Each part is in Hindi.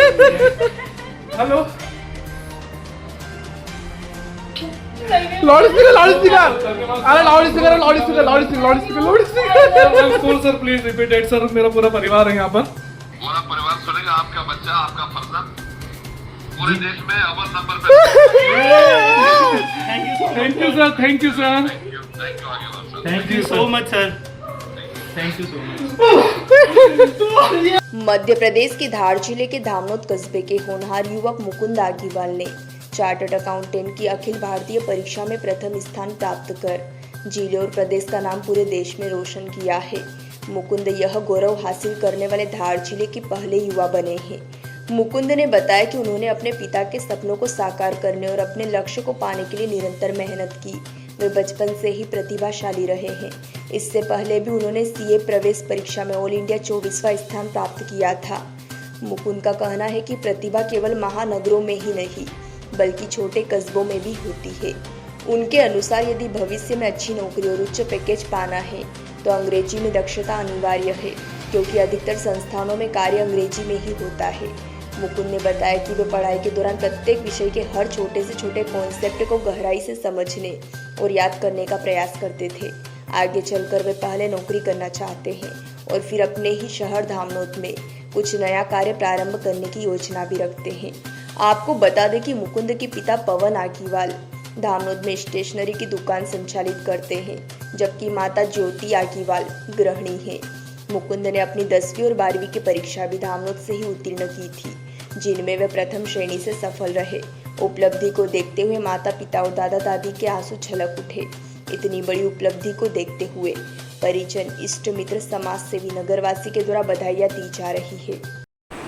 हेलो लाउड स्पीकर अरे loud speaker school sir please repeat sir, मेरा पूरा परिवार है यहाँ पर। पूरा परिवार सुनेगा, आपका बच्चा, आपका फर्जा पूरे देश में अव्वल नंबर पे। Thank you sir, thank you sir, thank you आगे बढ़ो सर। Thank you so much sir, thank you so much. Madhya Pradesh के धार जिले के धामनोद कस्बे के होनहार युवक मुकुंद आगीवाल ने चार्टर्ड अकाउंटेंट की अखिल भारतीय परीक्षा में प्रथम स्थान प्राप्त कर जिले और प्रदेश का नाम पूरे देश में रोशन किया है। मुकुंद यह गौरव हासिल करने वाले धार जिले के पहले युवा बने हैं। मुकुंद ने बताया कि उन्होंने अपने पिता के सपनों को साकार करने और अपने लक्ष्य को पाने के लिए निरंतर मेहनत की। वे बचपन से ही प्रतिभाशाली रहे हैं। इससे पहले भी उन्होंने सीए प्रवेश परीक्षा में ऑल इंडिया 24वां स्थान प्राप्त किया था। मुकुंद का कहना है कि प्रतिभा केवल महानगरों में ही नहीं बल्कि छोटे कस्बों में भी होती है। उनके अनुसार यदि भविष्य में अच्छी नौकरी और उच्च पैकेज पाना है तो अंग्रेजी में दक्षता अनिवार्य है, क्योंकि अधिकतर संस्थानों में कार्य अंग्रेजी में ही होता है। मुकुंद ने बताया कि वे पढ़ाई के दौरान प्रत्येक विषय के हर छोटे से छोटे कॉन्सेप्ट को गहराई से समझने और याद करने का प्रयास करते थे। आगे चलकर वे पहले नौकरी करना चाहते हैं और फिर अपने ही शहर धामनोद में कुछ नया कार्य प्रारंभ करने की योजना भी रखते हैं। आपको बता दें कि मुकुंद के पिता पवन आगीवाल धामनोद में स्टेशनरी की दुकान संचालित करते हैं, जबकि माता ज्योति आगीवाल गृहिणी हैं। मुकुंद ने अपनी 10वीं और 12वीं की परीक्षा भी धामनोद से ही उत्तीर्ण की थी, जिनमें वे प्रथम श्रेणी से सफल रहे। उपलब्धि को देखते हुए माता पिता और दादा दादी के आंसू छलक उठे। इतनी बड़ी उपलब्धि को देखते हुए परिजन, इष्ट मित्र, समाज सेवी, नगरवासी के द्वारा बधाइयाँ दी जा रही है।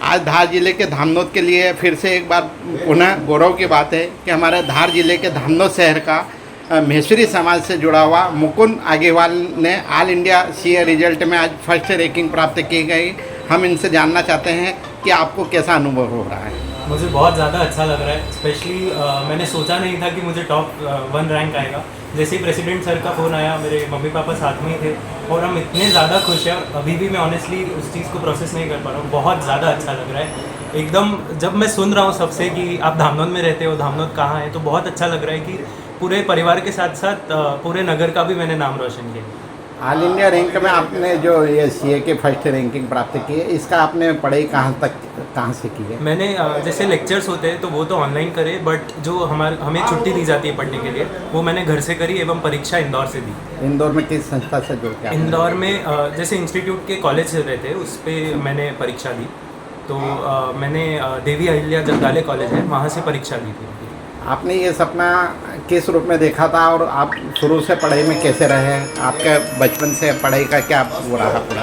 आज धार जिले के धामनोद के लिए फिर से एक बार पुनः गौरव की बात है कि हमारे धार जिले के धामनोद शहर का महेश्वरी समाज से जुड़ा हुआ मुकुंद आगीवाल ने ऑल इंडिया सीए रिजल्ट में आज फर्स्ट रैंकिंग प्राप्त की गई। हम इनसे जानना चाहते हैं कि आपको कैसा अनुभव हो रहा है। मुझे बहुत ज़्यादा अच्छा लग रहा है। स्पेशली मैंने सोचा नहीं था कि मुझे टॉप 1 रैंक आएगा। जैसे ही प्रेसिडेंट सर का फ़ोन आया, मेरे मम्मी पापा साथ में ही थे और हम इतने ज़्यादा खुश हैं। अभी भी मैं ऑनेस्टली उस चीज़ को प्रोसेस नहीं कर पा रहा हूँ। बहुत ज़्यादा अच्छा लग रहा है एकदम। जब मैं सुन रहा हूँ सबसे कि आप धामनोद में रहते हो, धामनोद कहाँ है, तो बहुत अच्छा लग रहा है कि पूरे परिवार के साथ साथ पूरे नगर का भी मैंने नाम रोशन किया। ऑल इंडिया रैंक में आपने जो ये सीए के फर्स्ट रैंकिंग प्राप्त की है, इसका आपने पढ़ाई कहाँ से की है? मैंने जैसे लेक्चर्स होते हैं तो वो तो ऑनलाइन करे, बट जो हमें छुट्टी दी जाती है पढ़ने के लिए वो मैंने घर से करी एवं परीक्षा इंदौर से दी। इंदौर में किस संस्था से जुड़ के? इंदौर में जैसे इंस्टीट्यूट के कॉलेज से रहते हैं उस पर मैंने परीक्षा दी। तो मैंने देवी अहिल्या जगदाले कॉलेज है, वहाँ से परीक्षा दी थी। आपने ये सपना किस रूप में देखा था और आप शुरू से पढ़ाई में कैसे रहे? आपके बचपन से पढ़ाई का क्या वो रहा पूरा?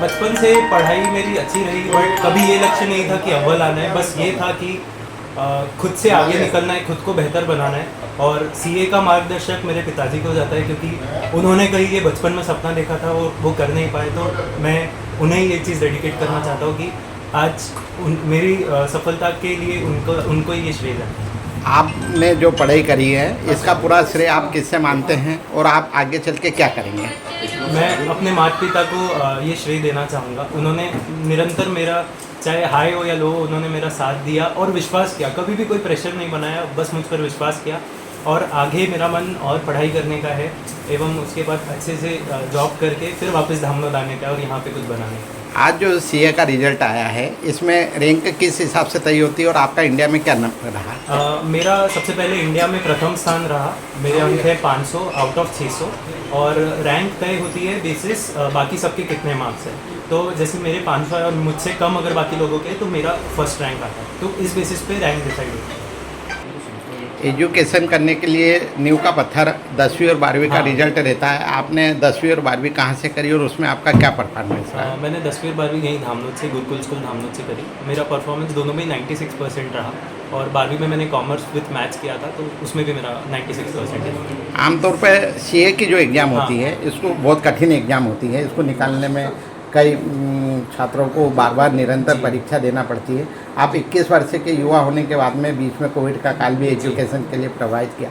बचपन से पढ़ाई मेरी अच्छी रही, बट कभी ये लक्ष्य नहीं था कि अव्वल आना है। बस ये था कि खुद से आगे निकलना है, खुद को बेहतर बनाना है। और सीए का मार्गदर्शक मेरे पिताजी को जाता है, क्योंकि उन्होंने कहीं ये बचपन में सपना देखा था, वो कर नहीं पाए। तो मैं उन्हें ये चीज़ डेडिकेट करना चाहता हूँ कि आज मेरी सफलता के लिए उनको ये श्रेय है। आपने जो पढ़ाई करी है इसका पूरा श्रेय आप किससे मानते हैं और आप आगे चल के क्या करेंगे? मैं अपने माता पिता को ये श्रेय देना चाहूँगा। उन्होंने निरंतर मेरा, चाहे हाई हो या लो, उन्होंने मेरा साथ दिया और विश्वास किया। कभी भी कोई प्रेशर नहीं बनाया, बस मुझ पर विश्वास किया। और आगे मेरा मन और पढ़ाई करने का है एवं उसके बाद अच्छे से जॉब करके फिर वापस धामनोद आने का और यहाँ पे कुछ बनाने का। आज जो सीए का रिजल्ट आया है इसमें रैंक किस हिसाब से तय होती है और आपका इंडिया में क्या नंबर रहा? मेरा सबसे पहले इंडिया में प्रथम स्थान रहा। मेरे अंक है 500 आउट ऑफ 600 और रैंक तय होती है बेसिस बाकी सबके कितने मार्क्स हैं। तो जैसे मेरे 500 है और मुझसे कम अगर बाकी लोगों के, तो मेरा फर्स्ट रैंक आता है। तो इस बेसिस पे रैंक डिसाइड होती है। एजुकेशन करने के लिए नींव का पत्थर 10वीं और 12वीं का रिजल्ट रहता है। आपने 10वीं और 12वीं कहाँ से करी और उसमें आपका क्या परफॉर्मेंस रहा? मैंने 10वीं और 12वीं यहीं धामनोद से, गुरुकुल स्कूल धामनोद से करी। मेरा परफॉर्मेंस दोनों में 96% रहा और 12वीं में मैंने कॉमर्स विथ मैथ्स किया था, तो उसमें भी मेरा 96% है। आमतौर पर सीए की जो एग्ज़ाम होती है इसको बहुत कठिन एग्ज़ाम होती है। इसको निकालने में कई छात्रों को बार बार निरंतर परीक्षा देना पड़ती है। आप 21 वर्ष के युवा होने के बाद में बीच में कोविड का काल भी एजुकेशन के लिए प्रभावित किया।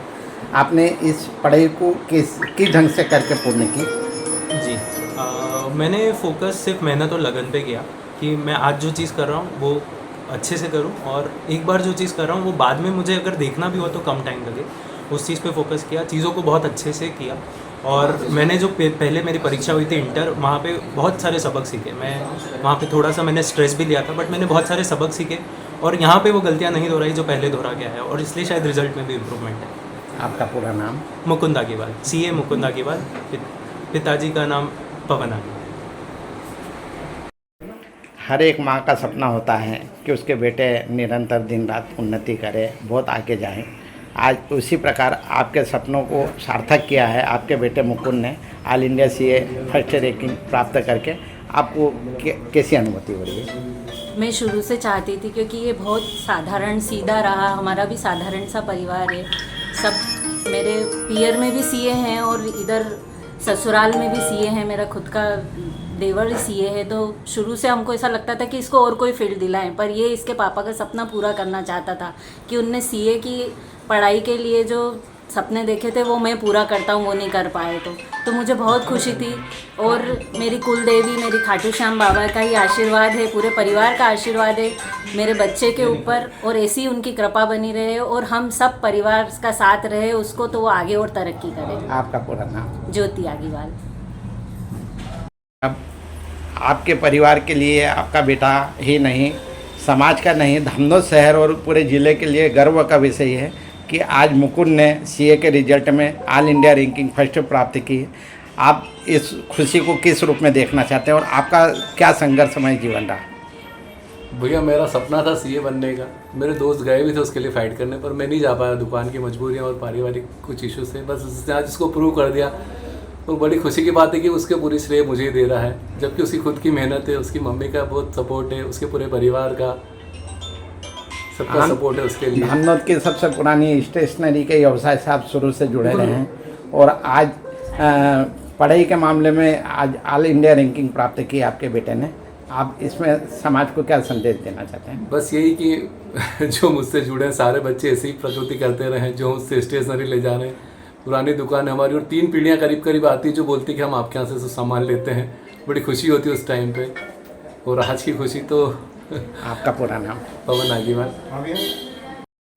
आपने इस पढ़ाई को किस ढंग से करके पूर्ण की? जी, मैंने फोकस सिर्फ मेहनत और लगन पे किया कि मैं आज जो चीज़ कर रहा हूँ वो अच्छे से करूँ, और एक बार जो चीज़ कर रहा हूँ वो बाद में मुझे अगर देखना भी हो तो कम टाइम लगे, उस चीज़ पे फोकस किया, चीज़ों को बहुत अच्छे से किया। और मैंने जो पहले मेरी परीक्षा हुई थी इंटर, वहाँ पे बहुत सारे सबक सीखे। मैं वहाँ पे थोड़ा सा मैंने स्ट्रेस भी लिया था, बट मैंने बहुत सारे सबक सीखे और यहाँ पे वो गलतियाँ नहीं दोहराई जो पहले दोहरा गया है, और इसलिए शायद रिजल्ट में भी इम्प्रूवमेंट है। आपका पूरा नाम? मुकुंद आगीवाल, CA मुकुंद आगीवाल। पिताजी का नाम पवन आगीवाल। हर एक माँ का सपना होता है कि उसके बेटे निरंतर दिन रात उन्नति करे, बहुत आगे जाएं। आज उसी प्रकार आपके सपनों को सार्थक किया है आपके बेटे मुकुंद ने, all India CA first ranking प्राप्त करके। आपको कैसी अनुभूति हो रही है? मैं शुरू से चाहती थी, क्योंकि ये बहुत साधारण सीधा रहा, हमारा भी साधारण सा परिवार है। सब मेरे पियर में भी CA हैं और इधर ससुराल में भी CA हैं, मेरा खुद का देवर CA है। तो शुरू से हमको ऐसा लगता था कि इसको और कोई फील्ड दिलाएं, पर ये इसके पापा का सपना पूरा करना चाहता था कि उनने CA की पढ़ाई के लिए जो सपने देखे थे वो मैं पूरा करता हूँ, वो नहीं कर पाए। तो मुझे बहुत खुशी थी। और मेरी कुल देवी, मेरी खाटू श्याम बाबा का ही आशीर्वाद है, पूरे परिवार का आशीर्वाद है मेरे बच्चे के ऊपर, और ऐसी उनकी कृपा बनी रहे और हम सब परिवार का साथ रहे उसको, तो वो आगे और तरक्की करे। आपका पूरा नाम? ज्योति आगीवाल। अब आपके परिवार के लिए आपका बेटा ही नहीं, समाज का नहीं, धामनोद शहर और पूरे ज़िले के लिए गर्व का विषय है कि आज मुकुंद ने CA के रिजल्ट में ऑल इंडिया रैंकिंग फर्स्ट प्राप्त की। आप इस खुशी को किस रूप में देखना चाहते हैं और आपका क्या संघर्षमय जीवन रहा? भैया मेरा सपना था CA बनने का। मेरे दोस्त गए भी थे उसके लिए फ़ाइट करने, पर मैं नहीं जा पाया, दुकान की मजबूरियाँ और पारिवारिक कुछ इशू से। बस उसने आज उसको प्रूव कर दिया, और बड़ी खुशी की बात है कि उसके पूरी श्रेय मुझे ही दे रहा है, जबकि उसकी खुद की मेहनत है, उसकी मम्मी का बहुत सपोर्ट है, उसके पूरे परिवार का सबका सपोर्ट है उसके लिए। धामनोद की सबसे पुरानी स्टेशनरी के व्यवसाय से आप शुरू से जुड़े रहे हैं और आज पढ़ाई के मामले में आज ऑल इंडिया रैंकिंग प्राप्त की आपके बेटे ने। आप इसमें समाज को क्या संदेश देना चाहते हैं? बस यही कि जो मुझसे जुड़े हैं सारे बच्चे ऐसी ही प्रकृति करते रहें, जो मुझसे स्टेशनरी ले जा रहे हैं। पुरानी दुकान है हमारी और 3 पीढ़ियाँ करीब करीब आती है जो बोलती कि हम आपके यहाँ से सामान लेते हैं। बड़ी खुशी होती है उस टाइम पे, और आज की खुशी तो आपका पूरा नाम? पवन आगीवाल।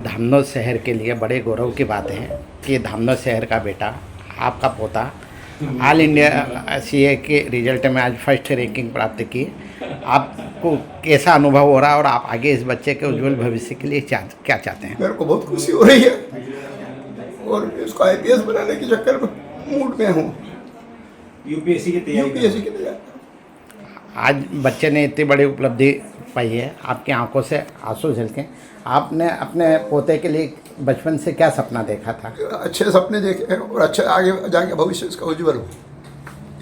धामनोद शहर के लिए बड़े गौरव की बात है कि धामनोद शहर का बेटा, आपका पोता, ऑल इंडिया CA के रिजल्ट में आज फर्स्ट रैंकिंग प्राप्त की। आपको कैसा अनुभव हो रहा है और आप आगे इस बच्चे के उज्जवल भविष्य के लिए क्या चाहते हैं? मेरे को बहुत खुशी हो रही है और इसको IPS बनाने के चक्कर में मूड में हूँ। UPSC की तैयारी। आज बच्चे ने इतनी बड़ी उपलब्धि पाई है, आपकी आंखों से आंसू झलके। आपने अपने पोते के लिए बचपन से क्या सपना देखा था? अच्छे सपने देखे हैं और अच्छा आगे जाके भविष्य इसका उज्जवल हो,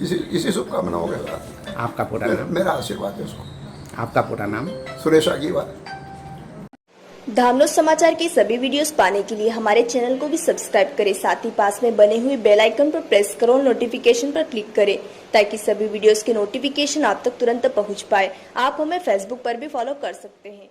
इसी शुभकामनाओं के साथ। आपका पूरा नाम? मेरा आशीर्वाद है उसको। आपका पूरा नाम? सुरेश आगीवाल। धामनोद समाचार के सभी वीडियोस पाने के लिए हमारे चैनल को भी सब्सक्राइब करें, साथ ही पास में बने हुए बेल आइकन पर प्रेस करो और नोटिफिकेशन पर क्लिक करें ताकि सभी वीडियोस के नोटिफिकेशन आप तक तुरंत पहुंच पाए। आप हमें फेसबुक पर भी फॉलो कर सकते हैं।